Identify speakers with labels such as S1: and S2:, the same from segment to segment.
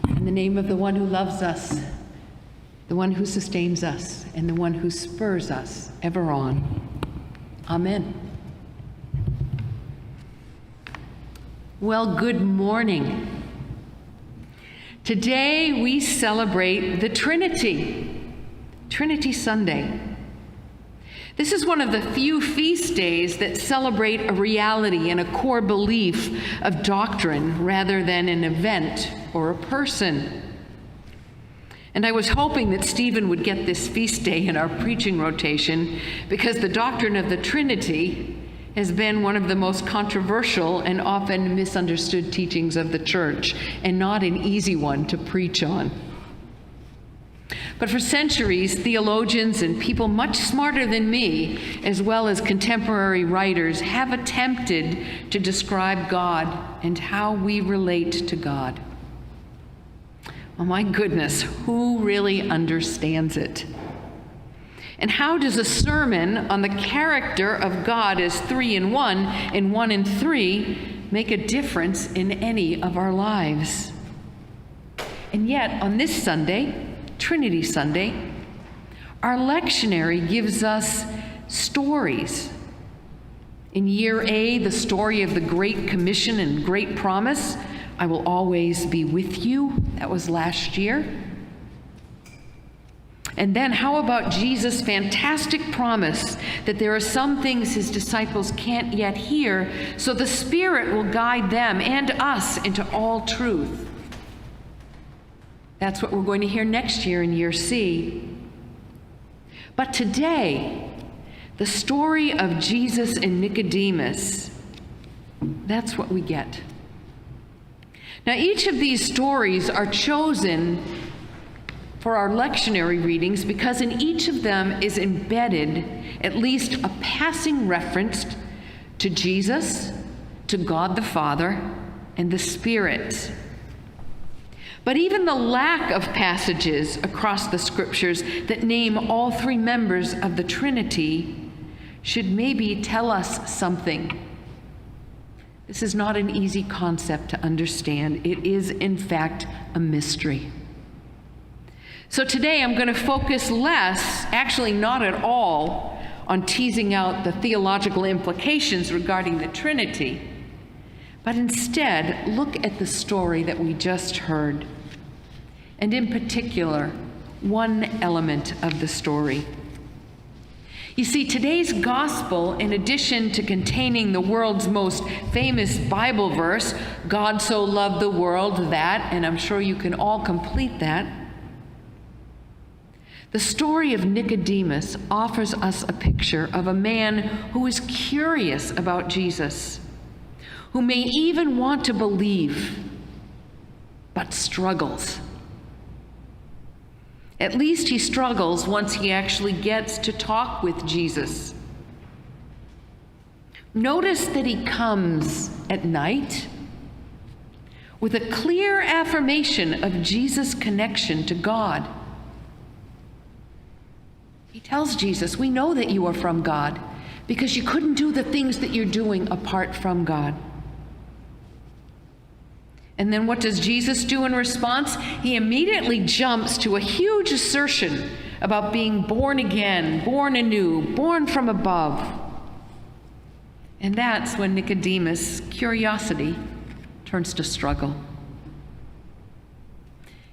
S1: In the name of the one who loves us, the one who sustains us, and the one who spurs us ever on. Amen. Well, good morning. Today we celebrate the Trinity, Trinity Sunday. This is one of the few feast days that celebrate a reality and a core belief of doctrine rather than an event or a person. And I was hoping that Stephen would get this feast day in our preaching rotation because the doctrine of the Trinity has been one of the most controversial and often misunderstood teachings of the church, and not an easy one to preach on. But for centuries, theologians and people much smarter than me, as well as contemporary writers, have attempted to describe God and how we relate to God. Oh my goodness, who really understands it? And how does a sermon on the character of God as three in one and one in three make a difference in any of our lives? And yet, on this Sunday, Trinity Sunday, our lectionary gives us stories. In year A, the story of the Great Commission and Great Promise, I will always be with you. That was last year. And then how about Jesus' fantastic promise that there are some things his disciples can't yet hear, so the Spirit will guide them and us into all truth. That's what we're going to hear next year in year C. But today, the story of Jesus and Nicodemus, that's what we get. Now, each of these stories are chosen for our lectionary readings because in each of them is embedded at least a passing reference to Jesus, to God the Father, and the Spirit. But even the lack of passages across the scriptures that name all three members of the Trinity should maybe tell us something. This is not an easy concept to understand. It is, in fact, a mystery. So today I'm going to focus less, actually not at all, on teasing out the theological implications regarding the Trinity, but instead look at the story that we just heard, and in particular, one element of the story. You see, today's gospel, in addition to containing the world's most famous Bible verse, God so loved the world that, and I'm sure you can all complete that, the story of Nicodemus offers us a picture of a man who is curious about Jesus, who may even want to believe, but struggles. At least he struggles once he actually gets to talk with Jesus. Notice that he comes at night with a clear affirmation of Jesus' connection to God. He tells Jesus, "We know that you are from God because you couldn't do the things that you're doing apart from God." And then what does Jesus do in response? He immediately jumps to a huge assertion about being born again, born anew, born from above. And that's when Nicodemus' curiosity turns to struggle.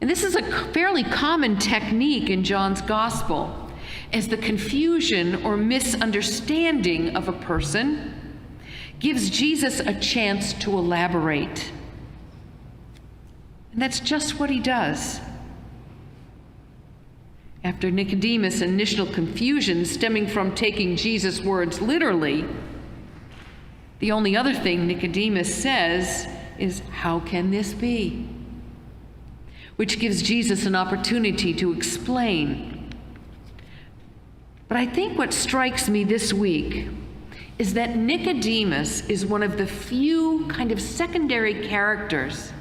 S1: And this is a fairly common technique in John's gospel, as the confusion or misunderstanding of a person gives Jesus a chance to elaborate. And that's just what he does. After Nicodemus' initial confusion stemming from taking Jesus' words literally, the only other thing Nicodemus says is, "How can this be?" Which gives Jesus an opportunity to explain. But I think what strikes me this week is that Nicodemus is one of the few kind of secondary characters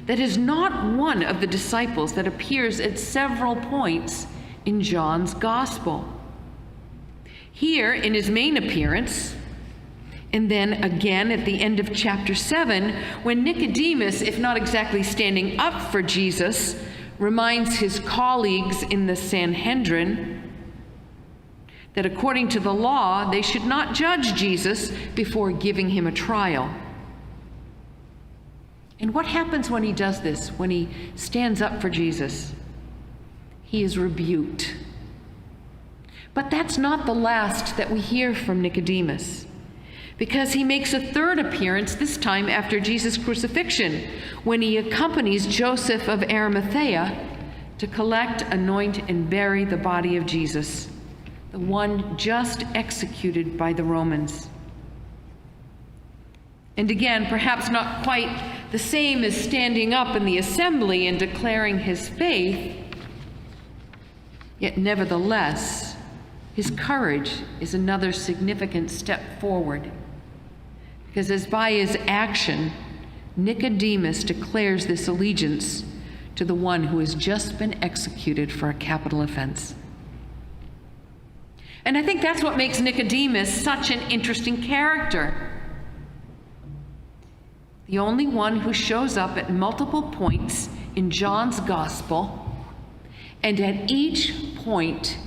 S1: that is not one of the disciples that appears at several points in John's gospel. Here, in his main appearance, And then again at the end of chapter 7, when Nicodemus, if not exactly standing up for Jesus, reminds his colleagues in the Sanhedrin that according to the law, they should not judge Jesus before giving him a trial. And what happens when he does this, when he stands up for Jesus? He is rebuked. But that's not the last that we hear from Nicodemus, because he makes a third appearance, this time after Jesus' crucifixion, when he accompanies Joseph of Arimathea to collect, anoint, and bury the body of Jesus, the one just executed by the Romans. And again, perhaps not quite the same as standing up in the assembly and declaring his faith, yet nevertheless, his courage is another significant step forward. Because as by his action, Nicodemus declares this allegiance to the one who has just been executed for a capital offense. And I think that's what makes Nicodemus such an interesting character. The only one who shows up at multiple points in John's gospel, and at each point,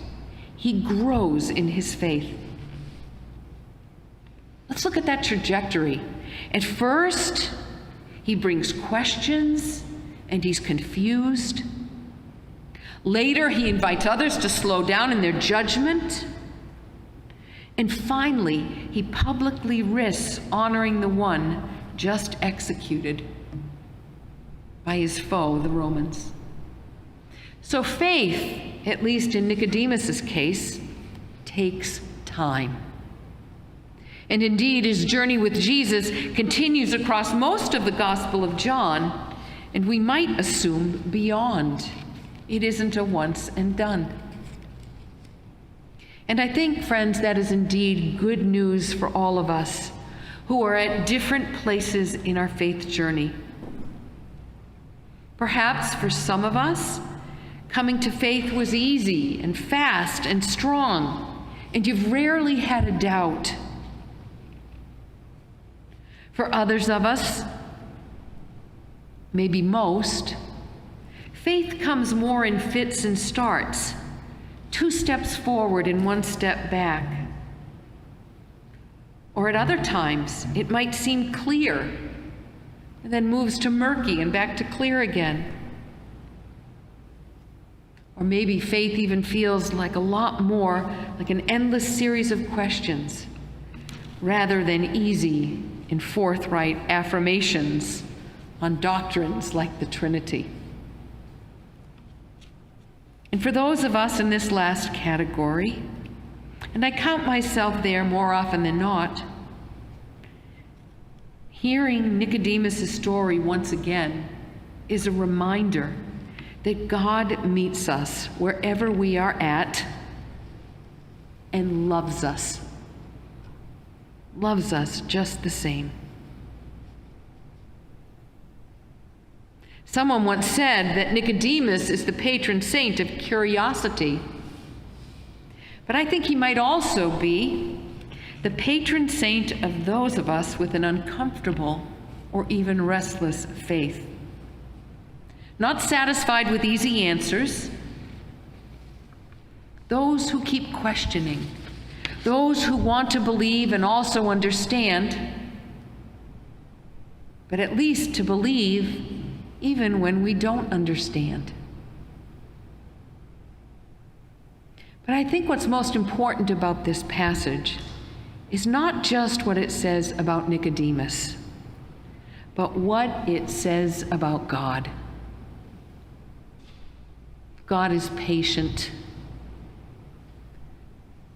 S1: he grows in his faith. Let's look at that trajectory. At first, he brings questions and he's confused. Later, he invites others to slow down in their judgment. And finally, he publicly risks honoring the one just executed by his foe, the Romans. So faith, at least in Nicodemus's case, takes time. And indeed, his journey with Jesus continues across most of the Gospel of John, and we might assume beyond. It isn't a once and done. And I think, friends, that is indeed good news for all of us who are at different places in our faith journey. Perhaps for some of us, coming to faith was easy and fast and strong, and you've rarely had a doubt. For others of us, maybe most, faith comes more in fits and starts, 2 steps forward and 1 step back. Or at other times, it might seem clear, and then moves to murky and back to clear again. Or maybe faith even feels like a lot more like an endless series of questions, rather than easy and forthright affirmations on doctrines like the Trinity. And for those of us in this last category, and I count myself there more often than not, hearing Nicodemus' story once again is a reminder that God meets us wherever we are at and loves us just the same. Someone once said that Nicodemus is the patron saint of curiosity, but I think he might also be the patron saint of those of us with an uncomfortable or even restless faith. Not satisfied with easy answers, those who keep questioning, those who want to believe and also understand, but at least to believe even when we don't understand. But I think what's most important about this passage is not just what it says about Nicodemus, but what it says about God. God is patient.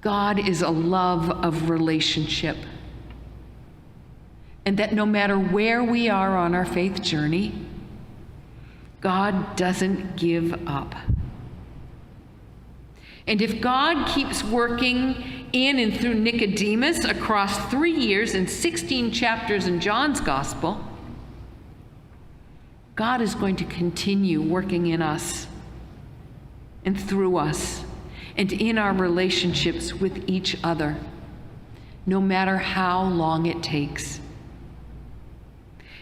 S1: God is a love of relationship. And that no matter where we are on our faith journey, God doesn't give up. And if God keeps working in and through Nicodemus across 3 years and 16 chapters in John's Gospel, God is going to continue working in us and through us and in our relationships with each other, no matter how long it takes.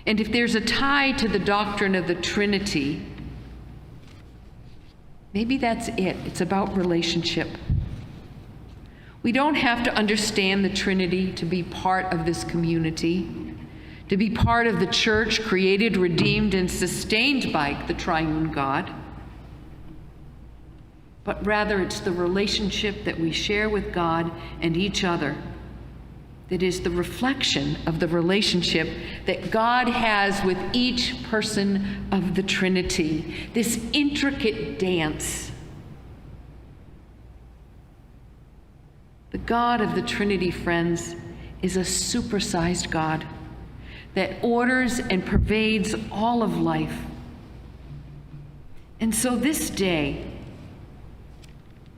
S1: And if there's a tie to the doctrine of the Trinity, maybe that's it. It's about relationship. We don't have to understand the Trinity to be part of this community, to be part of the church created, redeemed, and sustained by the triune God. But rather, it's the relationship that we share with God and each other that is the reflection of the relationship that God has with each person of the Trinity, this intricate dance. The God of the Trinity, friends, is a supersized God that orders and pervades all of life. And so this day,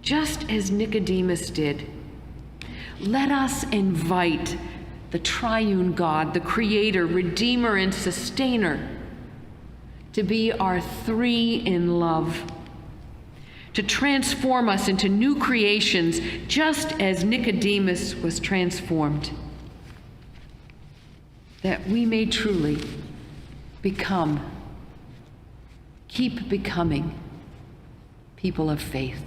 S1: just as Nicodemus did, let us invite the triune God, the creator, redeemer, and sustainer, to be our three in love, to transform us into new creations, just as Nicodemus was transformed, that we may truly keep becoming people of faith.